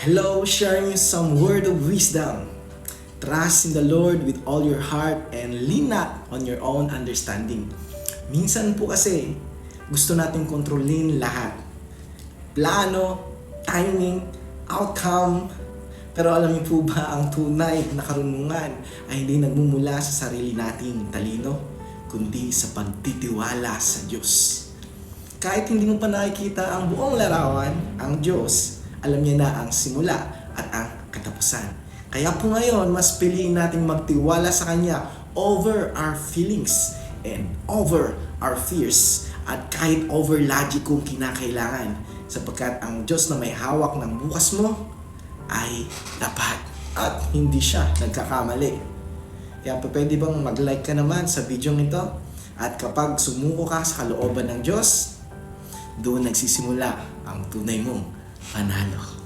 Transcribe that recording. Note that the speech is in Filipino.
Hello, sharing you some word of wisdom. Trust in the Lord with all your heart and lean not on your own understanding. Minsan po kasi, gusto natin kontrolin lahat. Plano, timing, outcome. Pero alam niyo po ba, ang tunay na karunungan ay hindi nagmumula sa sarili nating talino, kundi sa pagtitiwala sa Diyos. Kahit hindi mo pa nakikita ang buong larawan, ang Diyos, alam niya na ang simula at ang katapusan. Kaya po ngayon, mas piliin natin magtiwala sa Kanya over our feelings and over our fears at kahit over logic kung kinakailangan, sapagkat ang Diyos na may hawak ng bukas mo ay tapat at hindi siya nagkakamali. Kaya pwede bang mag-like ka naman sa video ito? At kapag sumuko ka sa kalooban ng Diyos, doon nagsisimula ang tunay mong panalo.